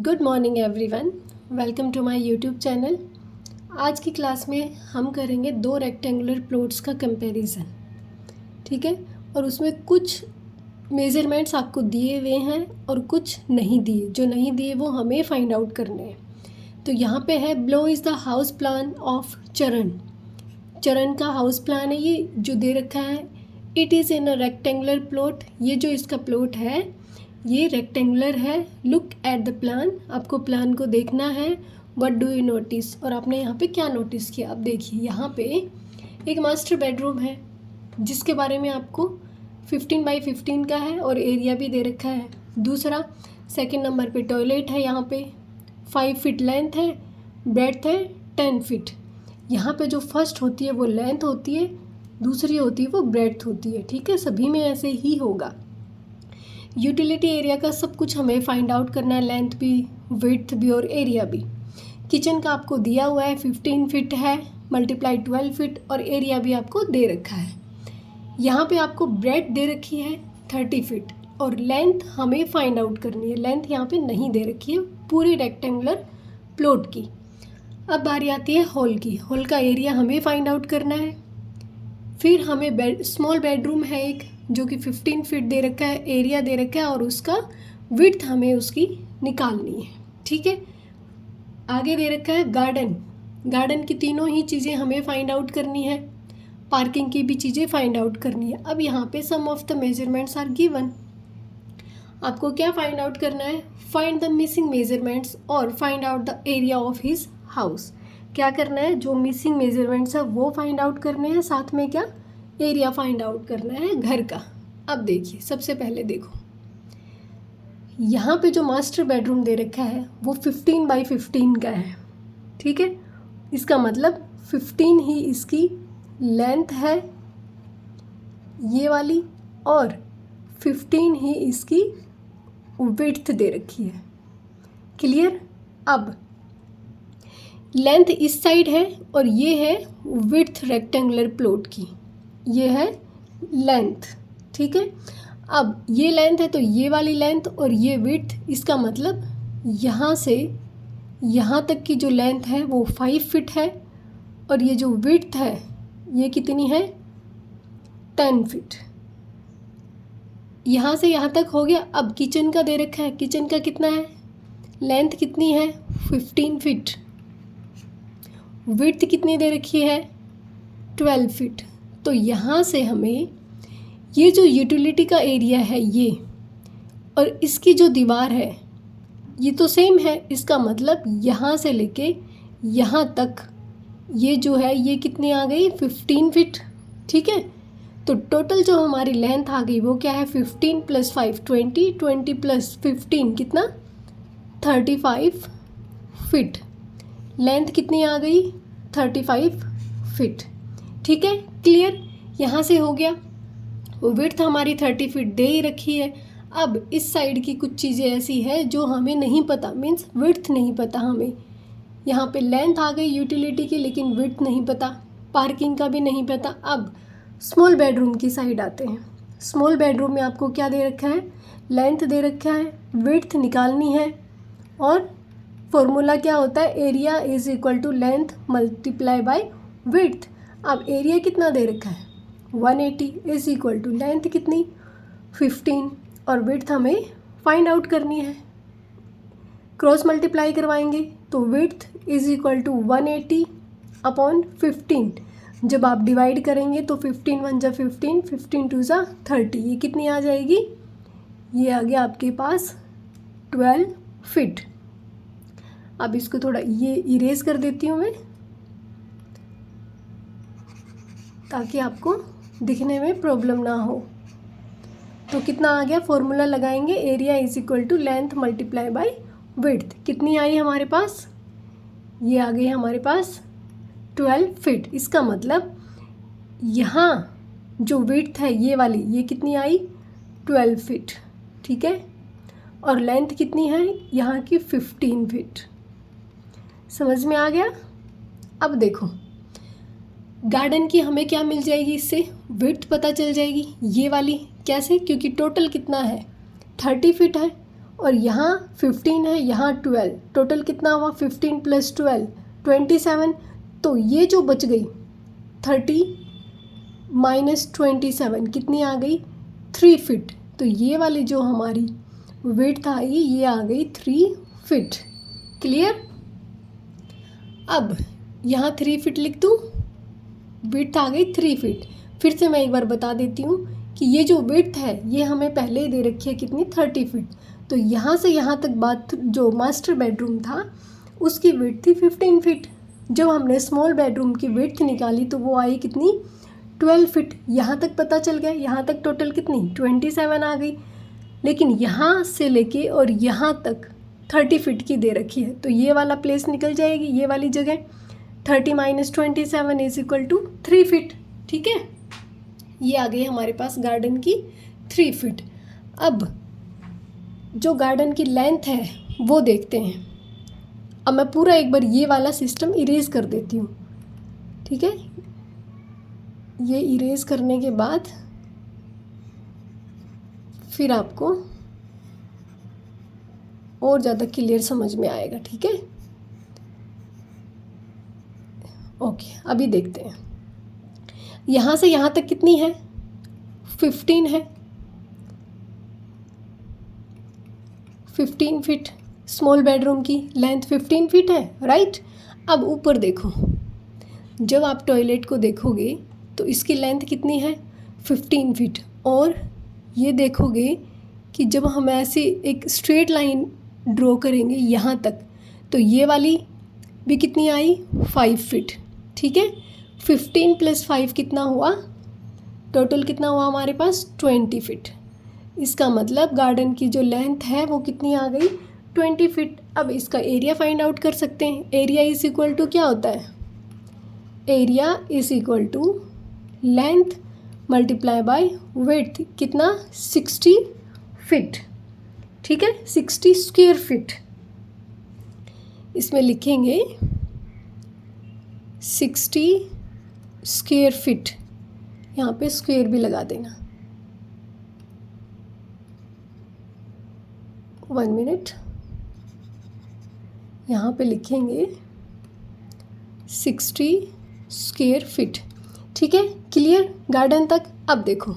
Good morning everyone, welcome to my YouTube channel. आज की class में हम करेंगे दो रेक्टेंगुलर प्लॉट्स का कंपैरिजन, ठीक है। और उसमें कुछ मेज़रमेंट्स आपको दिए हुए हैं और कुछ नहीं दिए। जो नहीं दिए वो हमें फाइंड आउट करने हैं। तो यहाँ पे है below is the house plan of चरण। चरण का हाउस प्लान है ये जो दे रखा है। It is in a rectangular plot. ये जो इसका प्लॉट है ये रेक्टेंगुलर है। लुक एट द प्लान, आपको प्लान को देखना है। व्हाट डू यू नोटिस, और आपने यहाँ पे क्या नोटिस किया। अब देखिए यहाँ पे एक मास्टर बेडरूम है जिसके बारे में आपको 15 बाई 15 का है और एरिया भी दे रखा है। दूसरा सेकंड नंबर पे टॉयलेट है, यहाँ पे 5 फीट लेंथ है, ब्रेड्थ है 10 फीट। यहाँ पे जो फर्स्ट होती है वो लेंथ होती है, दूसरी होती है वो ब्रेड्थ होती है, ठीक है। सभी में ऐसे ही होगा। यूटिलिटी एरिया का सब कुछ हमें फाइंड आउट करना है, लेंथ भी, विड्थ भी और एरिया भी। किचन का आपको दिया हुआ है 15 फीट है मल्टीप्लाई 12 फीट और एरिया भी आपको दे रखा है। यहाँ पे आपको ब्रेड्थ दे रखी है 30 फीट और लेंथ हमें फाइंड आउट करनी है। लेंथ यहाँ पे नहीं दे रखी है पूरी रेक्टेंगुलर प्लॉट की। अब बारी आती है हॉल की। हॉल का एरिया हमें फाइंड आउट करना है। फिर हमें स्मॉल बेडरूम है एक जो कि 15 फीट दे रखा है, एरिया दे रखा है और उसका विड्थ हमें उसकी निकालनी है, ठीक है। आगे दे रखा है गार्डन। गार्डन की तीनों ही चीज़ें हमें फाइंड आउट करनी है। पार्किंग की भी चीज़ें फाइंड आउट करनी है। अब यहाँ पे some of the measurements are given. आपको क्या फाइंड आउट करना है? फाइंड द मिसिंग मेजरमेंट्स और find out the area of his house. क्या करना है? जो मिसिंग मेजरमेंट्स है वो फाइंड आउट करने हैं, साथ में क्या एरिया फाइंड आउट करना है घर का। अब देखिए सबसे पहले देखो यहाँ पे जो मास्टर बेडरूम दे रखा है वो 15 बाई 15 का है, ठीक है। इसका मतलब 15 ही इसकी लेंथ है ये वाली और 15 ही इसकी विड्थ दे रखी है। क्लियर? अब लेंथ इस साइड है और ये है विड्थ रेक्टेंगुलर प्लॉट की, ये है लेंथ, ठीक है। अब ये लेंथ है तो ये वाली लेंथ और ये विड्थ, इसका मतलब यहाँ से यहाँ तक की जो लेंथ है वो 5 फीट है और ये जो विड्थ है ये कितनी है 10 फीट। यहाँ से यहाँ तक हो गया। अब किचन का दे रखा है, किचन का कितना है, लेंथ कितनी है 15 फीट, विड्थ कितनी दे रखी है 12 फीट। तो यहाँ से हमें ये जो यूटिलिटी का एरिया है ये और इसकी जो दीवार है ये तो सेम है। इसका मतलब यहाँ से लेके यहाँ तक ये जो है ये कितनी आ गई 15 फीट, ठीक है। तो टोटल जो हमारी लेंथ आ गई वो क्या है 15 + 5 20, 20 + 15 कितना 35 फीट। लेंथ कितनी आ गई 35 फीट, ठीक है। क्लियर? यहाँ से हो गया। विड्थ हमारी 30 फीट दे ही रखी है। अब इस साइड की कुछ चीज़ें ऐसी है जो हमें नहीं पता, मीन्स विड्थ नहीं पता हमें। यहाँ पे लेंथ आ गई यूटिलिटी की लेकिन विड्थ नहीं पता, पार्किंग का भी नहीं पता। अब स्मॉल बेडरूम की साइड आते हैं। स्मॉल बेडरूम में आपको क्या दे रखा है, लेंथ दे रखा है, विड्थ निकालनी है और फॉर्मूला क्या होता है, area is equal to length multiply by width. अब एरिया कितना दे रखा है 180 इज इक्वल टू लेंथ कितनी 15 और विड्थ हमें फाइंड आउट करनी है। क्रॉस मल्टीप्लाई करवाएंगे तो width is equal to 180 upon 15। जब आप डिवाइड करेंगे तो 15 1 जा 15, 15 2 जा 30, ये कितनी आ जाएगी, ये आ गया आपके पास 12 फीट। अब इसको थोड़ा ये इरेज कर देती हूँ मैं ताकि आपको दिखने में प्रॉब्लम ना हो। तो कितना आ गया, फॉर्मूला लगाएंगे area is equal to length multiply by width. कितनी आई हमारे पास, ये आ गई हमारे पास 12 फीट। इसका मतलब यहाँ जो विड्थ है ये वाली ये कितनी आई 12 फीट, ठीक है। और लेंथ कितनी है यहाँ की 15 फीट। समझ में आ गया? अब देखो गार्डन की हमें क्या मिल जाएगी, इससे विड्थ पता चल जाएगी ये वाली। कैसे? क्योंकि टोटल कितना है 30 फीट है और यहाँ 15 है, यहाँ 12, टोटल कितना हुआ 15 + 12 27। तो ये जो बच गई 30 - 27 कितनी आ गई 3 फीट। तो ये वाली जो हमारी विड्थ आई ये आ गई 3 फीट। क्लियर। अब यहाँ 3 फीट लिख दूँ, विड्थ आ गई 3 फीट। फिर से मैं एक बार बता देती हूँ कि ये जो विड्थ है ये हमें पहले ही दे रखी है कितनी 30 फीट। तो यहाँ से यहाँ तक बात जो मास्टर बेडरूम था उसकी विड्थ थी 15 फीट। जब हमने स्मॉल बेडरूम की विड्थ निकाली तो वो आई कितनी 12 फीट। यहाँ तक पता चल गया, यहाँ तक टोटल कितनी 27 आ गई। लेकिन यहाँ से लेके और यहाँ तक 30 फीट की दे रखी है, तो ये वाला प्लेस निकल जाएगी, ये वाली जगह 30 - 27 = 3 फीट। ठीक है, ये आ गई हमारे पास गार्डन की 3 फीट। अब जो गार्डन की लेंथ है वो देखते हैं। अब मैं पूरा एक बार ये वाला सिस्टम इरेज कर देती हूँ। ठीक है, ये इरेज करने के बाद फिर आपको और ज़्यादा क्लियर समझ में आएगा। ठीक है, ओके, अभी देखते हैं। यहाँ से यहाँ तक कितनी है 15 है, 15 फीट स्मॉल बेडरूम की लेंथ 15 फीट है, राइट। अब ऊपर देखो, जब आप टॉयलेट को देखोगे तो इसकी लेंथ कितनी है 15 फीट। और ये देखोगे कि जब हम ऐसे एक स्ट्रेट लाइन ड्रॉ करेंगे यहाँ तक, तो ये वाली भी कितनी आई 5 फीट। ठीक है, 15 + 5 कितना हुआ, टोटल कितना हुआ हमारे पास 20 फीट। इसका मतलब गार्डन की जो लेंथ है वो कितनी आ गई 20 फीट। अब इसका एरिया फाइंड आउट कर सकते हैं। एरिया = क्या होता है, एरिया = लेंथ × विड्थ, कितना 60 फीट। ठीक है, 60 स्क्वायर फीट। इसमें लिखेंगे 60 स्क्वायर फीट, यहाँ पे स्क्वायर भी लगा देना। 1 मिनट, यहाँ पे लिखेंगे 60 स्क्वायर फीट। ठीक है, क्लियर गार्डन तक। अब देखो,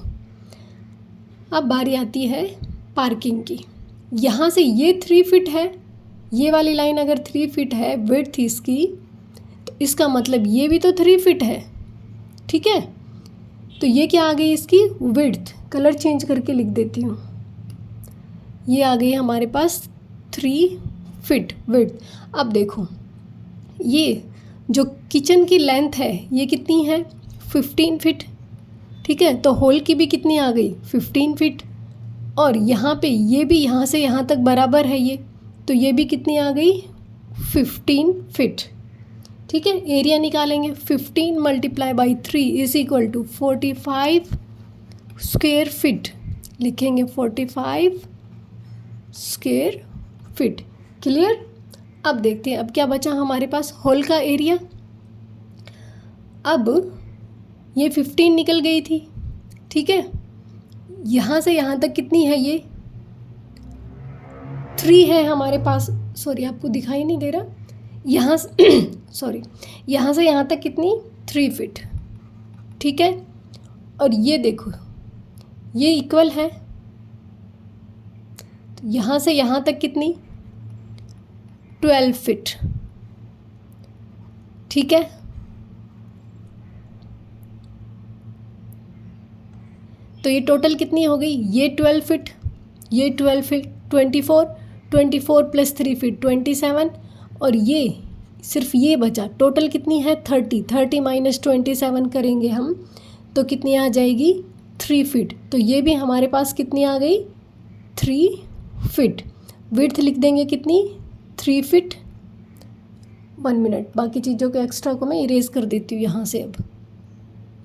अब बारी आती है पार्किंग की। यहाँ से ये 3 फीट है, ये वाली लाइन अगर 3 फीट है विड्थ इसकी, तो इसका मतलब ये भी तो 3 फीट है। ठीक है, तो ये क्या आ गई इसकी विड्थ, कलर चेंज करके लिख देती हूँ। ये आ गई हमारे पास 3 फीट विड्थ। अब देखो, ये जो किचन की लेंथ है ये कितनी है 15 फीट। ठीक है, तो हॉल की भी कितनी आ गई 15 फीट। और यहाँ पे ये भी यहाँ से यहाँ तक बराबर है ये, तो ये भी कितनी आ गई 15 फीट। ठीक है, एरिया निकालेंगे 15 × 3 = 45 स्क्वायर फीट। लिखेंगे 45 स्क्वायर फीट। क्लियर। अब देखते हैं अब क्या बचा हमारे पास, हॉल का एरिया। अब ये 15 निकल गई थी। ठीक है, यहाँ से यहाँ तक कितनी है, ये 3 है हमारे पास। सॉरी, आपको दिखाई नहीं दे रहा, यहाँ सॉरी, यहाँ से यहाँ तक कितनी 3 फीट। ठीक है, और ये देखो ये इक्वल है, तो यहाँ से यहाँ तक कितनी 12 फीट। ठीक है, तो ये टोटल कितनी हो गई, ये 12 फीट, ये 12 फीट 24 + 3 फीट 27, और ये सिर्फ ये बचा। टोटल कितनी है 30 - 27 करेंगे हम तो कितनी आ जाएगी 3 फीट। तो ये भी हमारे पास कितनी आ गई 3 फीट। विड्थ लिख देंगे कितनी 3 फीट। 1 मिनट, बाकी चीज़ों के एक्स्ट्रा को मैं इरेज कर देती हूँ यहाँ से अब।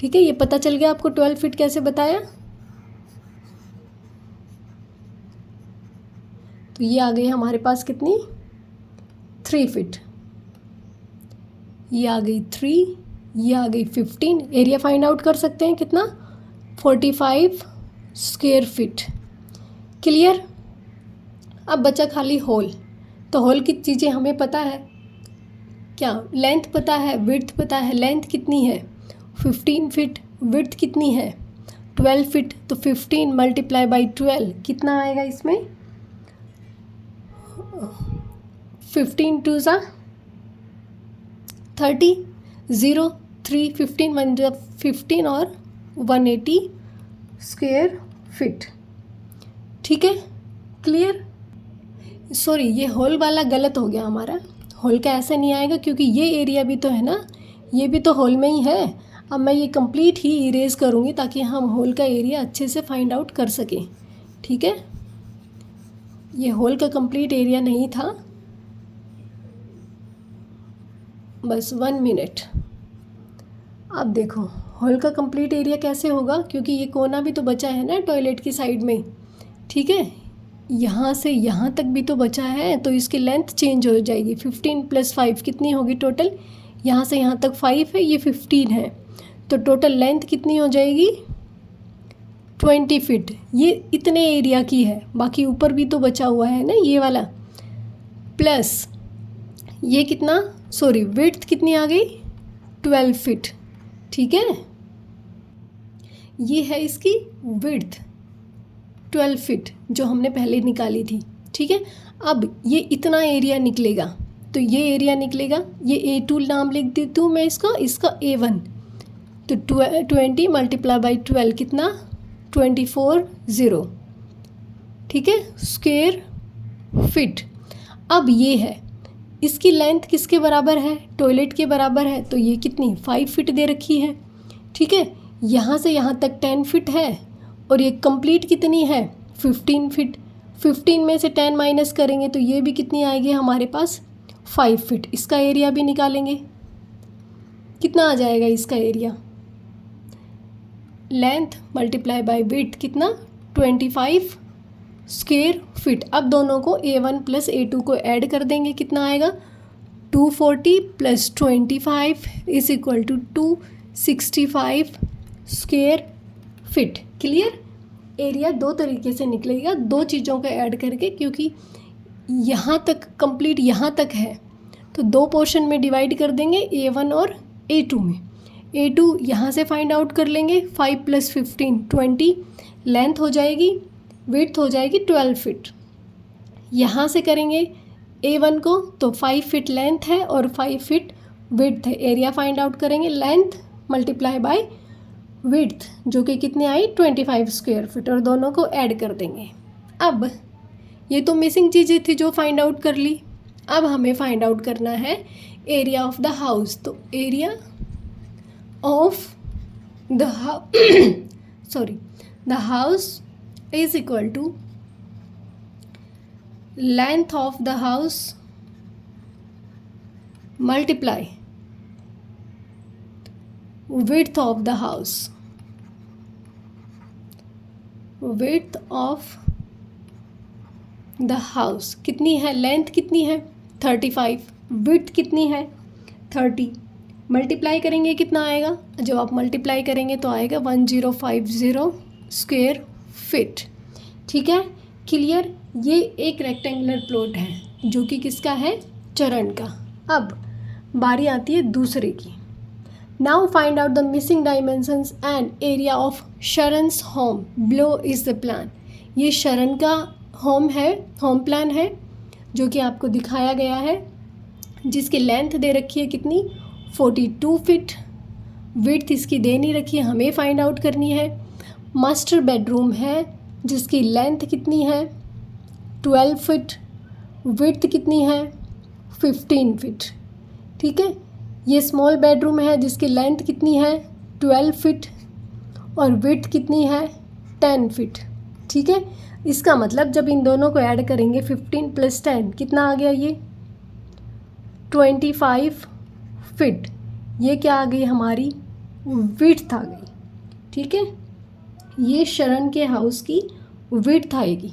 ठीक है, ये पता चल गया आपको 12 फीट कैसे बताया। तो ये आ गई हमारे पास कितनी 3 फीट, ये आ गई 3, ये आ गई 15। एरिया फाइंड आउट कर सकते हैं कितना 45 स्क्वायर फीट। क्लियर। अब बचा खाली हॉल। तो हॉल की चीज़ें हमें पता है, क्या लेंथ पता है, विड्थ पता है। लेंथ कितनी है 15 फीट, विड्थ कितनी है 12 फीट। तो 15 मल्टीप्लाई बाई 12 कितना आएगा इसमें, 15 टू ज़ा 30, 0 3 15 1 15 और 180 स्क्वायर फीट। ठीक है, क्लियर। सॉरी, ये होल वाला गलत हो गया हमारा। होल का ऐसा नहीं आएगा क्योंकि ये एरिया भी तो है ना, ये भी तो होल में ही है। अब मैं ये कंप्लीट ही इरेज करूँगी ताकि हम होल का एरिया अच्छे से फाइंड आउट कर सकें। ठीक है, ये होल का कंप्लीट एरिया नहीं था। बस 1 मिनट। अब देखो होल का कंप्लीट एरिया कैसे होगा, क्योंकि ये कोना भी तो बचा है ना टॉयलेट की साइड में। ठीक है, यहाँ से यहाँ तक भी तो बचा है, तो इसकी लेंथ चेंज हो जाएगी। 15 + 5 कितनी होगी टोटल, यहाँ से यहाँ तक 5 है, ये 15 है, तो टोटल लेंथ कितनी हो जाएगी 20 फीट। ये इतने एरिया की है, बाकी ऊपर भी तो बचा हुआ है ना ये वाला। प्लस ये कितना, सॉरी विड्थ कितनी आ गई 12 फीट। ठीक है, ये है इसकी विड्थ 12 फीट जो हमने पहले निकाली थी। ठीक है, अब ये इतना एरिया निकलेगा, तो ये एरिया निकलेगा, ये A2 नाम लिख देती हूँ मैं इसका A1। तो 20 मल्टीप्लाई बाई 12 कितना 24 0। ठीक है, स्क्वायर फीट। अब ये है, इसकी लेंथ किसके बराबर है, टॉयलेट के बराबर है, तो ये कितनी 5 फीट दे रखी है। ठीक है, यहाँ से यहाँ तक 10 फीट है, और ये कंप्लीट कितनी है 15 फीट। 15 में से 10 माइनस करेंगे तो ये भी कितनी आएगी हमारे पास 5 फीट। इसका एरिया भी निकालेंगे, कितना आ जाएगा इसका area, length multiply by width कितना 25 स्क्वायर फीट। अब दोनों को A1 + A2 को ऐड कर देंगे, कितना आएगा 240 + 25 = 265 स्क्वायर फीट। क्लियर। एरिया दो तरीके से निकलेगा, दो चीज़ों को ऐड करके, क्योंकि यहाँ तक कंप्लीट यहाँ तक है, तो दो पोर्शन में डिवाइड कर देंगे, A1 और A2 में। A2 यहाँ से फाइंड आउट कर लेंगे, 5 + 15 20, लेंथ हो जाएगी, विड्थ हो जाएगी 12 फीट। यहाँ से करेंगे A1 को, तो 5 फीट लेंथ है और 5 फीट विड्थ है। एरिया फाइंड आउट करेंगे, लेंथ मल्टीप्लाई बाय विड्थ जो कि कितनी आई 25 स्क्वायर फीट, और दोनों को ऐड कर देंगे। अब ये तो मिसिंग चीज़ें थी जो फाइंड आउट कर ली। अब हमें फाइंड आउट करना है एरिया ऑफ द हाउस। तो area of the the house is equal to length of the house multiply width of the house, width of the house कितनी है, लेंथ कितनी है 35, width कितनी है 30। मल्टीप्लाई करेंगे कितना आएगा, जब आप मल्टीप्लाई करेंगे तो आएगा 1050 स्क्वायर फीट। ठीक है, क्लियर। ये एक रेक्टेंगुलर प्लॉट है जो कि किसका है, चरण का। अब बारी आती है दूसरे की। Now find out the missing dimensions and area of शरण's home. Below is the plan. ये शरण का होम है, होम प्लान है जो कि आपको दिखाया गया है, जिसकी लेंथ दे रखी है कितनी 42 फीट। विड्थ इसकी दे नहीं रखी है, हमें फाइंड आउट करनी है। मास्टर बेडरूम है जिसकी लेंथ कितनी है 12 फीट, विड्थ कितनी है 15 फीट। ठीक है, ये स्मॉल बेडरूम है जिसकी लेंथ कितनी है 12 फीट और विड्थ कितनी है 10 फीट। ठीक है, इसका मतलब जब इन दोनों को ऐड करेंगे 15 + 10 कितना आ गया, ये 25 फीट। ये क्या आ गई हमारी विड्थ आ गई। ठीक है, ये शरण के हाउस की विड्थ आएगी।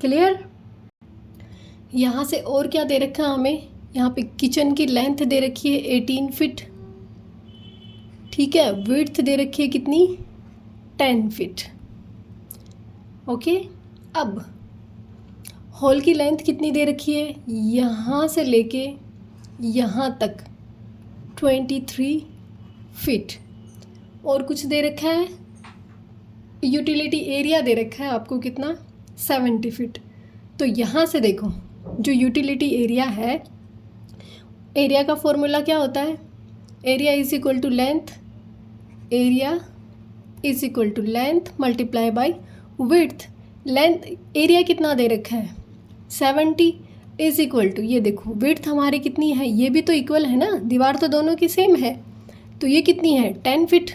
क्लियर। यहाँ से और क्या दे रखा है हमें, यहाँ पे किचन की लेंथ दे रखी है 18 फीट। ठीक है, विड्थ दे रखी है कितनी 10 फीट। ओके, अब होल की लेंथ कितनी दे रखी है, यहाँ से लेके यहाँ तक 23 फीट। और कुछ दे रखा है, यूटिलिटी एरिया दे रखा है आपको कितना, 70 फीट। तो यहाँ से देखो जो यूटिलिटी एरिया है, एरिया का फॉर्मूला क्या होता है, area is equal to length, area is equal to length multiply by width. Length area कितना दे रखा है 70 इज इक्वल टू, ये देखो विड्थ हमारी कितनी है, ये भी तो इक्वल है ना, दीवार तो दोनों की सेम है, तो ये कितनी है 10 फीट।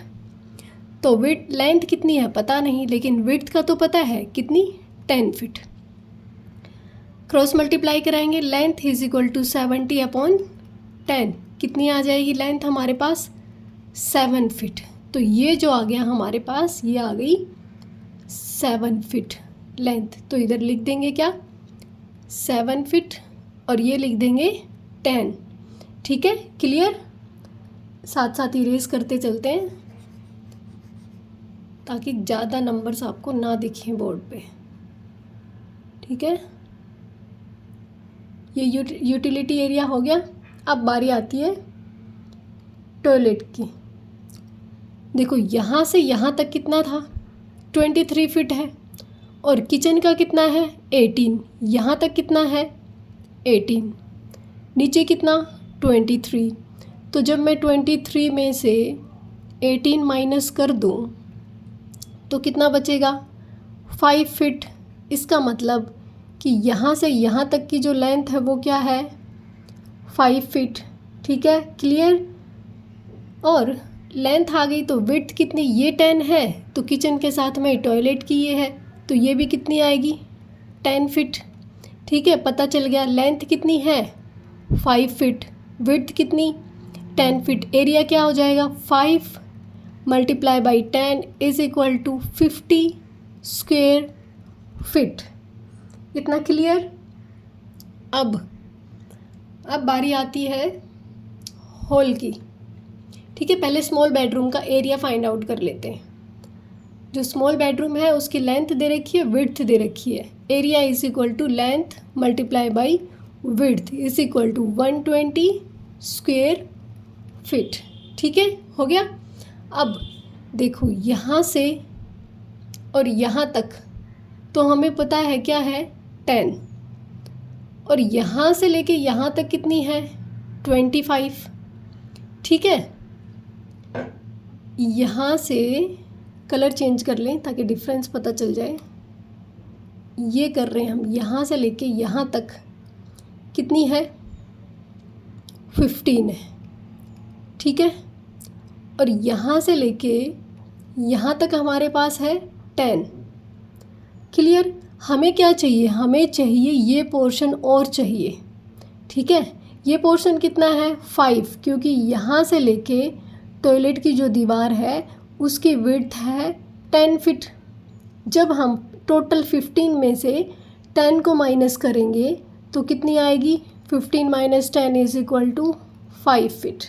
तो विड्थ लेंथ कितनी है पता नहीं, लेकिन विड्थ का तो पता है कितनी 10 फीट। क्रॉस मल्टीप्लाई कराएंगे, length is equal to 70 upon 10, कितनी आ जाएगी लेंथ हमारे पास 7 फीट। तो ये जो आ गया हमारे पास, ये आ गई 7 फीट लेंथ। तो इधर लिख देंगे क्या 7 फीट और ये लिख देंगे 10। ठीक है, क्लियर। साथ साथ इरेज करते चलते हैं ताकि ज़्यादा नंबर्स आपको ना दिखें बोर्ड पे। ठीक है, ये यूटिलिटी एरिया हो गया। अब बारी आती है टॉयलेट की। देखो यहाँ से यहाँ तक कितना था 23 फीट है, और किचन का कितना है 18, यहाँ तक कितना है 18, नीचे कितना 23। तो जब मैं 23 में से 18 माइनस कर दूँ तो कितना बचेगा 5 फीट। इसका मतलब कि यहाँ से यहाँ तक की जो लेंथ है वो क्या है 5 फीट। ठीक है, क्लियर। और लेंथ आ गई तो विड्थ कितनी, ये 10 है, तो किचन के साथ में टॉयलेट की ये है, तो ये भी कितनी आएगी 10 फीट। ठीक है, पता चल गया लेंथ कितनी है 5 फीट, विड्थ कितनी 10 फीट। एरिया क्या हो जाएगा 5 multiply by 10 is equal to 50 square feet. इतना क्लियर। अब बारी आती है हॉल की। ठीक है, पहले स्मॉल बेडरूम का एरिया फाइंड आउट कर लेते हैं। जो स्मॉल बेडरूम है उसकी लेंथ दे रखी है, विड्थ दे रखी है। Area is equal to length multiply by width is equal to 120 square feet. ठीक है, हो गया। अब देखो यहाँ से और यहाँ तक तो हमें पता है क्या है 10, और यहाँ से लेके यहाँ तक कितनी है 25। ठीक है, यहाँ से कलर चेंज कर लें ताकि डिफरेंस पता चल जाए। ये कर रहे हैं हम, यहाँ से लेके यहाँ तक कितनी है 15 है। ठीक है, और यहाँ से लेके यहाँ तक हमारे पास है 10। क्लियर। हमें क्या चाहिए, हमें चाहिए ये पोर्शन और चाहिए। ठीक है, ये पोर्शन कितना है 5, क्योंकि यहाँ से लेके टॉयलेट की जो दीवार है उसकी विड्थ है 10 फीट। जब हम टोटल 15 में से 10 को माइनस करेंगे तो कितनी आएगी 15 minus 10 is equal to 5 feet.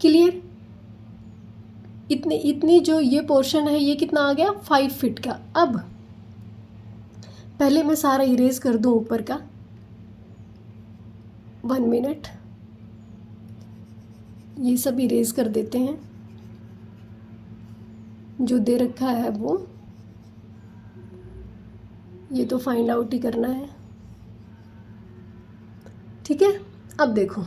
Clear. इतनी जो ये पोर्शन है ये कितना आ गया 5 फीट का। अब पहले मैं सारा इरेज कर दूं ऊपर का, 1 मिनट, ये सब इरेज कर देते हैं जो दे रखा है वो, ये तो फाइंड आउट ही करना है। ठीक है, अब देखो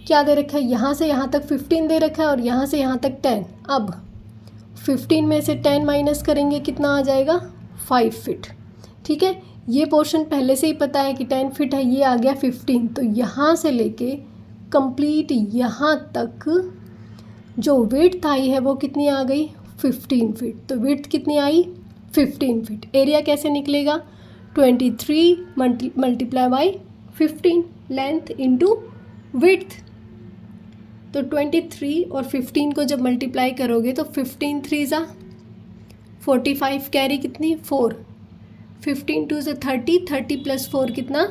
क्या दे रखा है, यहाँ से यहाँ तक 15 दे रखा है और यहाँ से यहाँ तक 10। अब 15 में से 10 माइनस करेंगे कितना आ जाएगा 5 फीट। ठीक है, ये पोर्शन पहले से ही पता है कि 10 फीट है, ये आ गया 15। तो यहाँ से लेके कंप्लीट यहाँ तक जो विड्थ आई है वो कितनी आ गई 15 फीट। तो विड्थ कितनी आई 15 फीट। एरिया कैसे निकलेगा 23 multiply by 15, length into width. तो 23 और 15 को जब मल्टीप्लाई करोगे तो 15 3 ज़ा 45, कैरी कितनी 4, 15 2 ज़ा 30, 30 प्लस 4 कितना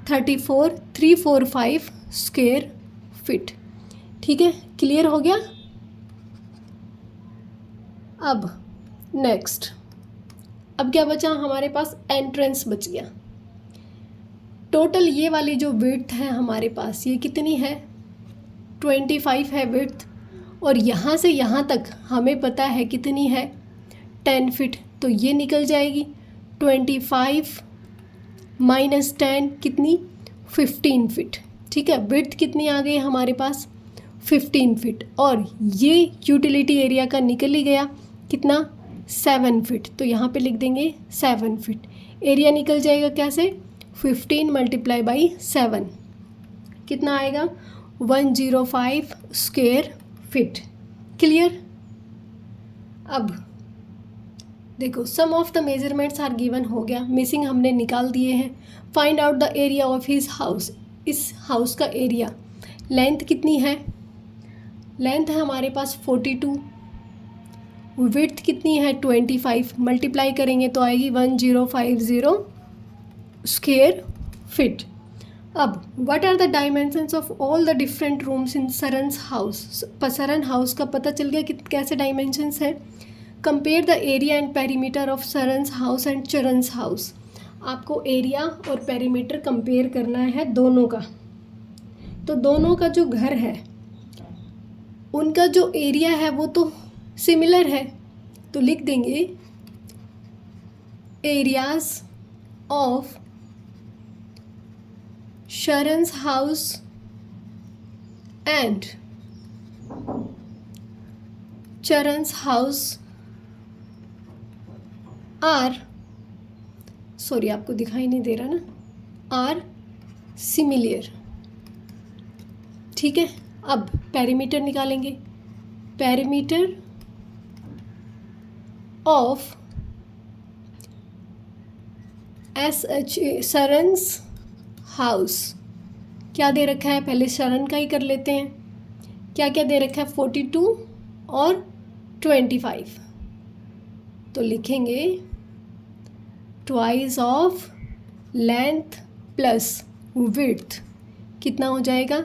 34, 345 स्क्वेयर फीट। ठीक है, क्लियर हो गया। अब नेक्स्ट अब क्या बचा हमारे पास, एंट्रेंस बच गया। टोटल ये वाली जो विड्थ है हमारे पास, ये कितनी है, 25 है विड्थ, और यहाँ से यहाँ तक हमें पता है कितनी है, 10 फीट। तो ये निकल जाएगी 25 माइनस 10 कितनी, 15 फीट। ठीक है, विड्थ कितनी आ गई हमारे पास, 15 फीट, और ये यूटिलिटी एरिया का निकल ही गया कितना, 7 फीट। तो यहाँ पे लिख देंगे 7 फीट। एरिया निकल जाएगा कैसे, 15 मल्टीप्लाई बाई 7 कितना आएगा, 105 स्क्वायर फीट। क्लियर। अब देखो, some of the measurements are given हो गया, मिसिंग हमने निकाल दिए हैं। Find out the area of his house, इस हाउस का एरिया। लेंथ कितनी है, लेंथ है हमारे पास 42, विड्थ कितनी है 25, मल्टीप्लाई करेंगे तो आएगी 1050 स्क्वायर फीट। अब what are the dimensions of all the different rooms in Saran's house. Saran house का पता चल गया कि कैसे डायमेंशंस है। Compare the area and perimeter of Saran's house and Charan's house. आपको एरिया और पेरीमीटर कंपेयर करना है दोनों का। तो दोनों का जो घर है उनका जो एरिया है वो तो सिमिलर है, तो लिख देंगे areas of Sharan's house and Charan's house are, sorry आपको दिखाई नहीं दे रहा ना, आर सिमिलर। ठीक है, अब पेरीमीटर निकालेंगे। पेरीमीटर ऑफ शरण's हाउस क्या दे रखा है, पहले शरण का ही कर लेते हैं। क्या क्या दे रखा है, 42 और 25। तो लिखेंगे twice of length plus width कितना हो जाएगा,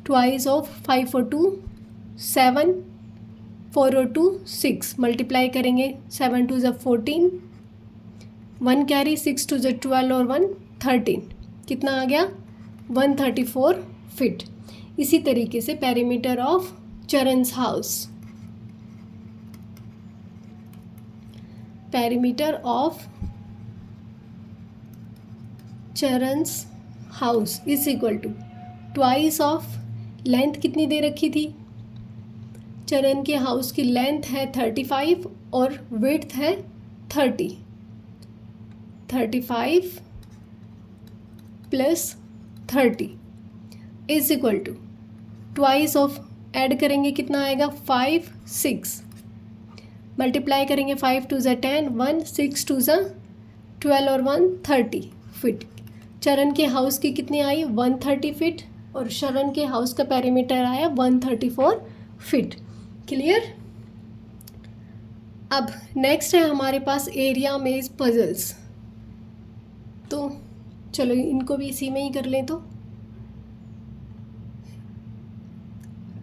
ट्वाइस ऑफ 5 और 2 7, 4 और 2 6, मल्टीप्लाई करेंगे 7 2 ज़ 14, 1 कैरी, 6 2 ज़ 12 और 1 13, कितना आ गया 134 फीट। इसी तरीके से perimeter of Charan's house, perimeter of Charan's house is equal to twice of length कितनी दे रखी थी, चरण के हाउस की लेंथ है 35 और विड्थ है 30, 35 plus 30 is equal to twice of, add करेंगे कितना आएगा 5 6, मल्टीप्लाई करेंगे 5 2 ज़ 10, 1 6 2 ज़ 12 और 1 30 फीट। चरण के हाउस की कितनी आई 130 फीट और शरण के हाउस का पेरीमीटर आया 134 फीट। क्लियर। अब नेक्स्ट है हमारे पास एरिया मेज पजल्स। तो चलो इनको भी इसी में ही कर लें तो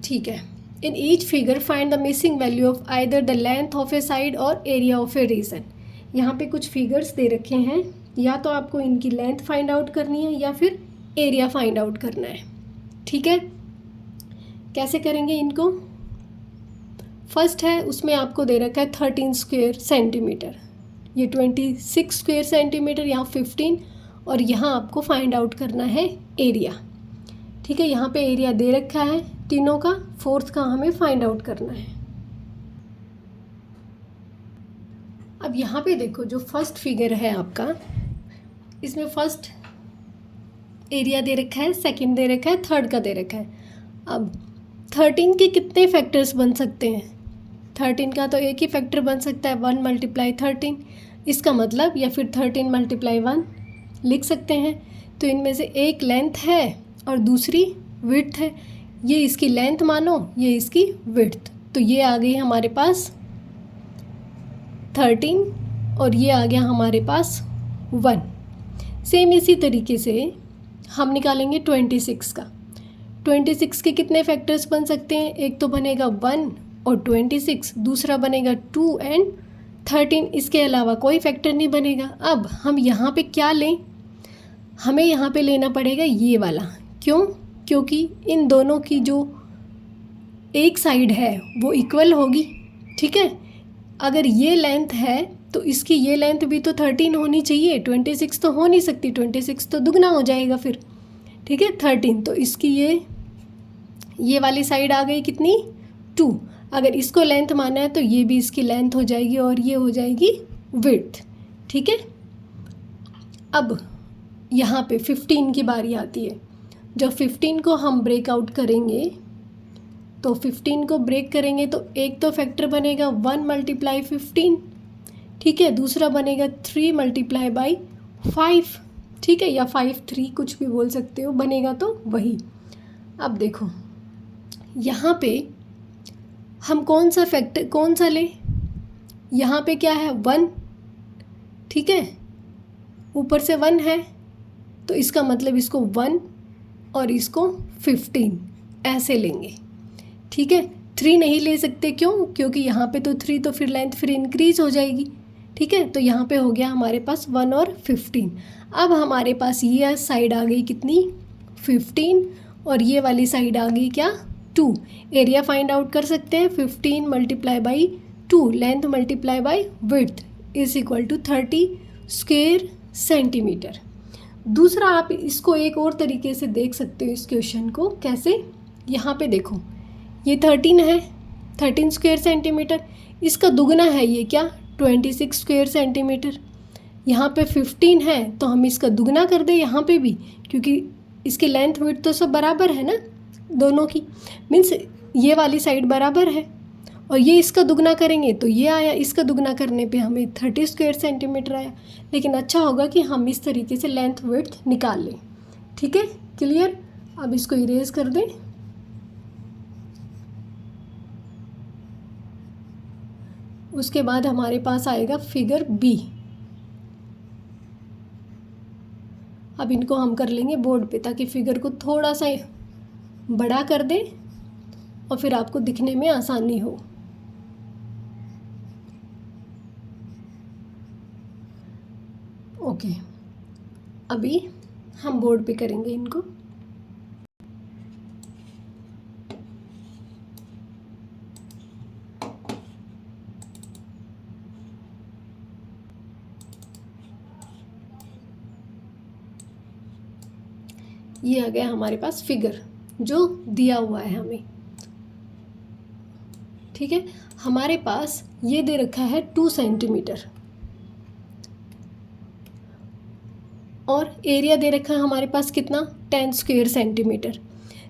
ठीक है। In each figure find the missing value of either the length of A side और एरिया ऑफ ए रीजन। यहाँ पे कुछ फिगर्स दे रखे हैं, या तो आपको इनकी लेंथ फाइंड आउट करनी है या फिर एरिया फाइंड आउट करना है। ठीक है, कैसे करेंगे इनको। फर्स्ट है उसमें आपको दे रखा है 13 स्क्वायर सेंटीमीटर, ये 26 स्क्वायर सेंटीमीटर, यहाँ 15, और यहाँ आपको फाइंड आउट करना है एरिया। ठीक है, यहाँ पे एरिया दे रखा है तीनों का, फोर्थ का हमें फाइंड आउट करना है। अब यहाँ पे देखो जो फर्स्ट फिगर है आपका, इसमें फर्स्ट एरिया दे रखा है, सेकंड दे रखा है, थर्ड का दे रखा है। अब 13 के कितने फैक्टर्स बन सकते हैं, 13 का तो एक ही फैक्टर बन सकता है 1 × 13, इसका मतलब, या फिर 13 × 1 लिख सकते हैं। तो इनमें से एक लेंथ है और दूसरी विड्थ है, ये इसकी लेंथ मानो, ये इसकी विड्थ, तो ये आ गई हमारे पास 13 और ये आ गया हमारे पास 1। सेम इसी तरीके से हम निकालेंगे 26 का। 26 के कितने फैक्टर्स बन सकते हैं, एक तो बनेगा 1 और 26, दूसरा बनेगा 2 और 13, इसके अलावा कोई फैक्टर नहीं बनेगा। अब हम यहाँ पे क्या लें, हमें यहाँ पे लेना पड़ेगा ये वाला। क्यों? क्योंकि इन दोनों की जो एक साइड है वो इक्वल होगी, ठीक है। अगर ये लेंथ है तो इसकी ये लेंथ भी तो 13 होनी चाहिए, 26 तो हो नहीं सकती, 26 तो दुगना हो जाएगा फिर, ठीक है। 13, तो इसकी ये वाली साइड आ गई कितनी, 2। अगर इसको लेंथ माना है तो ये भी इसकी लेंथ हो जाएगी और ये हो जाएगी विड्थ, ठीक है। अब यहाँ पे 15 की बारी आती है। जब 15 को हम ब्रेकआउट करेंगे तो 15 को ब्रेक करेंगे तो एक तो फैक्टर बनेगा 1 × 15, ठीक है। दूसरा बनेगा 3 × 5, ठीक है, या 5 3 कुछ भी बोल सकते हो, बनेगा तो वही। अब देखो यहाँ पे हम कौन सा लें, यहाँ पे क्या है 1, ठीक है, ऊपर से 1 है तो इसका मतलब इसको 1 और इसको 15 ऐसे लेंगे, ठीक है। 3 नहीं ले सकते, क्यों? क्योंकि यहाँ पे तो 3 तो फिर लेंथ फिर इंक्रीज हो जाएगी, ठीक है। तो यहाँ पे हो गया हमारे पास 1 और 15। अब हमारे पास ये साइड आ गई कितनी, 15, और ये वाली साइड आ गई क्या, 2। एरिया फाइंड आउट कर सकते हैं, 15 × 2 length × width is equal to 30 square centimetre. दूसरा आप इसको एक और तरीके से देख सकते हो इस क्वेश्चन को, कैसे, यहाँ पे देखो ये 13 है, 13 स्क्वायर सेंटीमीटर, इसका दुगना है ये क्या, 26 स्क्वायर सेंटीमीटर। यहाँ पे 15 है तो हम इसका दुगना कर दें यहाँ पे भी, क्योंकि इसकी लेंथ विड्थ तो सब बराबर है ना दोनों की, मीन्स ये वाली साइड बराबर है। और ये इसका दुगना करेंगे तो ये आया, इसका दुगना करने पे हमें 30 स्क्वायर सेंटीमीटर आया। लेकिन अच्छा होगा कि हम इस तरीके से लेंथ विड्थ निकाल लें, ठीक है, क्लियर। अब इसको इरेज कर दें। उसके बाद हमारे पास आएगा फिगर बी। अब इनको हम कर लेंगे बोर्ड पे ताकि फिगर को थोड़ा सा बड़ा कर दें और फिर आपको दिखने में आसानी हो। ओके, अभी हम बोर्ड पे करेंगे इनको। ये आ गया हमारे पास फिगर जो दिया हुआ है हमें, ठीक है। हमारे पास ये दे रखा है 2 सेंटीमीटर और एरिया दे रखा है हमारे पास कितना, 10 स्क्वायर सेंटीमीटर।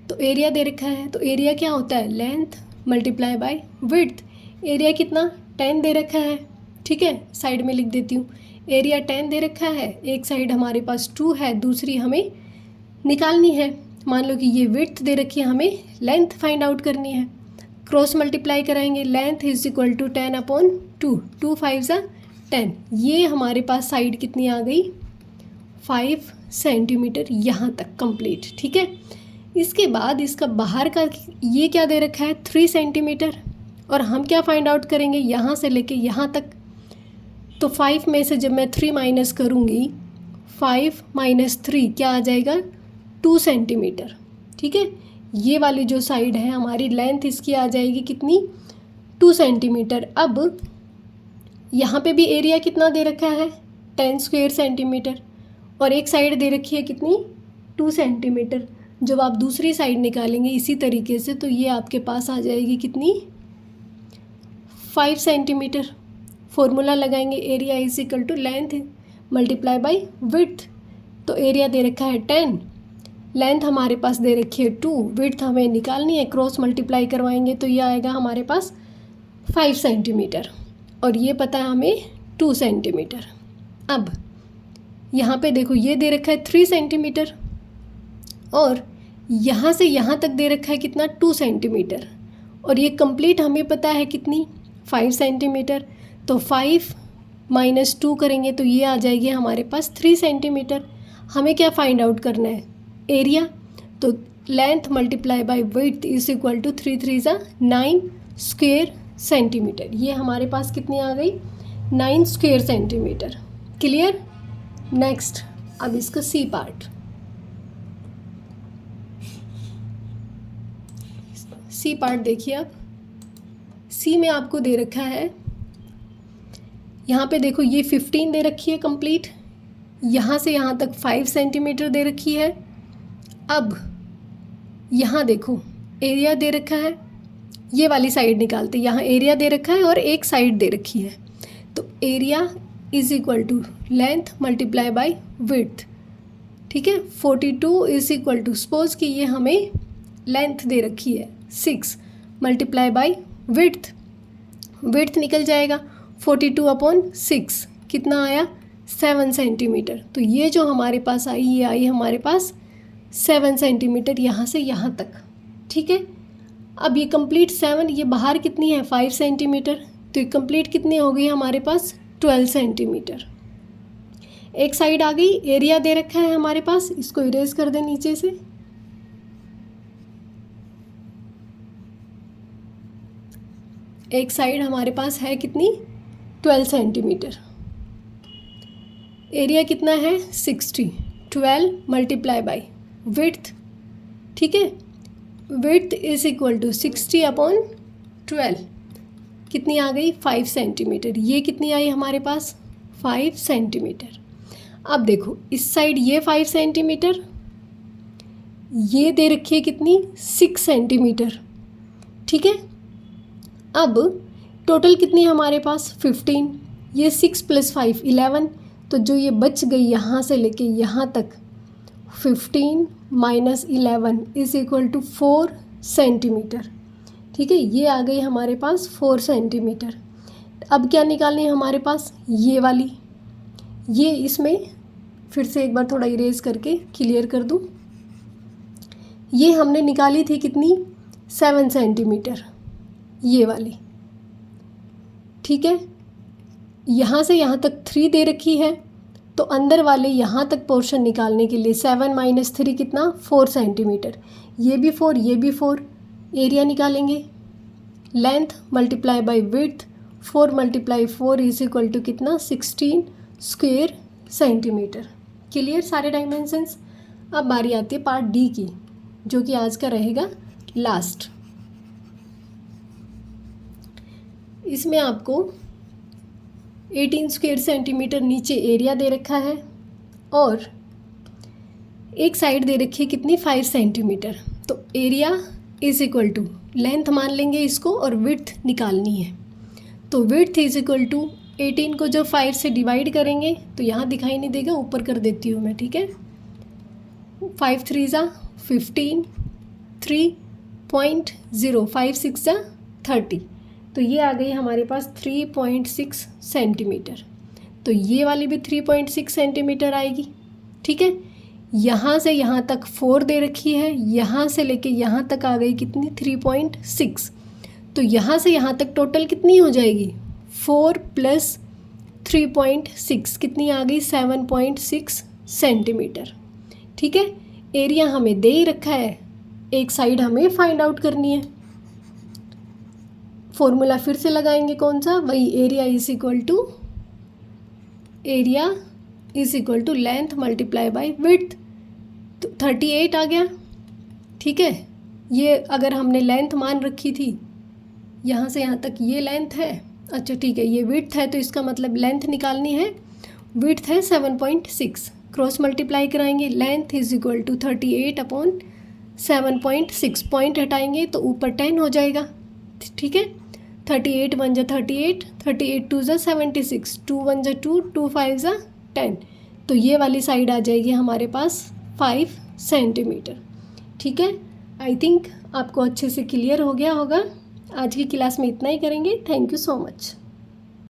तो एरिया दे रखा है तो एरिया क्या होता है, लेंथ × विड्थ। एरिया कितना, 10 दे रखा है, ठीक है, साइड में लिख देती हूँ। एरिया 10 दे रखा है, एक साइड हमारे पास 2 है, दूसरी हमें निकालनी है। मान लो कि ये विड्थ दे रखी है, हमें लेंथ फाइंड आउट करनी है। क्रॉस मल्टीप्लाई कराएंगे, लेंथ इज इक्वल टू 10/2, 2 5 10। ये हमारे पास साइड कितनी आ गई, 5 सेंटीमीटर यहाँ तक कंप्लीट, ठीक है। इसके बाद इसका बाहर का ये क्या दे रखा है, 3 सेंटीमीटर, और हम क्या फाइंड आउट करेंगे, यहाँ से लेके यहाँ तक। तो 5 में से जब मैं 3 माइनस करूँगी, 5 - 3 क्या आ जाएगा, 2 सेंटीमीटर, ठीक है। ये वाली जो साइड है हमारी लेंथ इसकी आ जाएगी कितनी, 2 सेंटीमीटर। अब यहाँ पे भी एरिया कितना दे रखा है, 10 स्क्वायर सेंटीमीटर, और एक साइड दे रखी है कितनी, 2 सेंटीमीटर। जब आप दूसरी साइड निकालेंगे इसी तरीके से तो ये आपके पास आ जाएगी कितनी, 5 सेंटीमीटर। फॉर्मूला लगाएंगे, area is equal to length × width. तो एरिया दे रखा है 10, लेंथ हमारे पास दे रखी है 2, विड्थ हमें निकालनी है, क्रॉस मल्टीप्लाई करवाएंगे तो ये आएगा हमारे पास 5 सेंटीमीटर, और ये पता है हमें 2 सेंटीमीटर। अब यहाँ पे देखो ये दे रखा है 3 सेंटीमीटर, और यहाँ से यहाँ तक दे रखा है कितना, 2 सेंटीमीटर, और ये कंप्लीट हमें पता है कितनी, 5 सेंटीमीटर। तो 5 - 2 करेंगे तो ये आ जाएगी हमारे पास 3 सेंटीमीटर। हमें क्या फाइंड आउट करना है, एरिया। तो length × width is equal to 3 3 9 square centimetre. ये हमारे पास कितनी आ गई, 9 स्क्वायर सेंटीमीटर। क्लियर। नेक्स्ट अब इसका सी पार्ट। सी पार्ट देखिए, अब सी में आपको दे रखा है, यहाँ पे देखो ये 15 दे रखी है कंप्लीट, यहाँ से यहाँ तक 5 सेंटीमीटर दे रखी है। अब यहाँ देखो एरिया दे रखा है, ये वाली साइड निकालते, यहाँ एरिया दे रखा है और एक साइड दे रखी है, तो area is equal to length multiply by width. ठीक है, 42 इज इक्वल टू, सपोज कि ये हमें लेंथ दे रखी है 6 मल्टीप्लाई बाय विड्थ, विड्थ निकल जाएगा 42/6 कितना आया 7 सेंटीमीटर। तो ये जो हमारे पास आई, ये आई हमारे पास 7 सेंटीमीटर यहाँ से यहाँ तक। ठीक है, अब ये कंप्लीट 7, ये बाहर कितनी है 5 सेंटीमीटर, तो ये कंप्लीट कितनी हो गई हमारे पास 12 सेंटीमीटर। एक साइड आ गई, एरिया दे रखा है हमारे पास, इसको इरेज कर दें नीचे से। एक साइड हमारे पास है कितनी 12 सेंटीमीटर, एरिया कितना है 60, 12 मल्टीप्लाई बाय विड्थ। ठीक है, विड्थ इज इक्वल टू 60/12, कितनी आ गई 5 सेंटीमीटर। ये कितनी आई हमारे पास 5 सेंटीमीटर। अब देखो इस साइड ये 5 सेंटीमीटर, ये दे रखी है कितनी 6 सेंटीमीटर। ठीक है, अब टोटल कितनी है हमारे पास 15, ये 6 + 5 11, तो जो ये बच गई यहाँ से लेके यहाँ तक 15 - 11 इज इक्वल टू 4 सेंटीमीटर। ठीक है, ये आ गई हमारे पास 4 सेंटीमीटर। अब क्या निकालनी है हमारे पास, ये वाली, ये इसमें फिर से एक बार थोड़ा इरेज करके क्लियर कर दूँ। ये हमने निकाली थी कितनी 7 सेंटीमीटर, ये वाली। ठीक है, यहाँ से यहाँ तक 3 दे रखी है, तो अंदर वाले यहाँ तक पोर्शन निकालने के लिए 7 - 3 कितना 4 सेंटीमीटर, ये भी 4 ये भी 4, एरिया निकालेंगे length multiply by width, 4 × 4 is equal to कितना 16 स्क्वायर सेंटीमीटर। क्लियर सारे डायमेंशंस। अब बारी आती है पार्ट डी की, जो कि आज का रहेगा लास्ट। इसमें आपको 18 स्क्वायर सेंटीमीटर नीचे एरिया दे रखा है और एक साइड दे रखी है कितनी 5 सेंटीमीटर। तो area is equal to length मान लेंगे इसको और विड्थ निकालनी है। तो विड्थ इज इक्वल टू 18 को जब 5 से डिवाइड करेंगे तो यहाँ दिखाई नहीं देगा, ऊपर कर देती हूँ मैं। ठीक है, 5 3 = 15, 3.0, 5 6 = 30, तो ये आ गई हमारे पास 3.6 सेंटीमीटर। तो ये वाली भी 3.6 सेंटीमीटर आएगी। ठीक है, यहाँ से यहाँ तक 4 दे रखी है, यहाँ से लेके यहाँ तक आ गई कितनी 3.6, तो यहाँ से यहाँ तक टोटल कितनी हो जाएगी 4 + 3.6 कितनी आ गई 7.6 सेंटीमीटर। ठीक है, एरिया हमें दे ही रखा है, एक साइड हमें फाइंड आउट करनी है। फॉर्मूला फिर से लगाएंगे, कौन सा, वही area is equal to length multiply by width. तो 38 आ गया। ठीक है, ये अगर हमने लेंथ मान रखी थी, यहाँ से यहाँ तक ये लेंथ है, अच्छा ठीक है, ये विड्थ है, तो इसका मतलब लेंथ निकालनी है, विड्थ है 7.6, क्रॉस मल्टीप्लाई कराएंगे, length is equal to 38/7.6, point हटाएंगे तो ऊपर 10 हो जाएगा। ठीक है, 38 1 = 38, 38 2 = 76, 2 1 = 2, 2 5 = 10, तो ये वाली साइड आ जाएगी हमारे पास 5 सेंटीमीटर। ठीक है, आई थिंक आपको अच्छे से क्लियर हो गया होगा। आज की क्लास में इतना ही करेंगे। Thank you so much.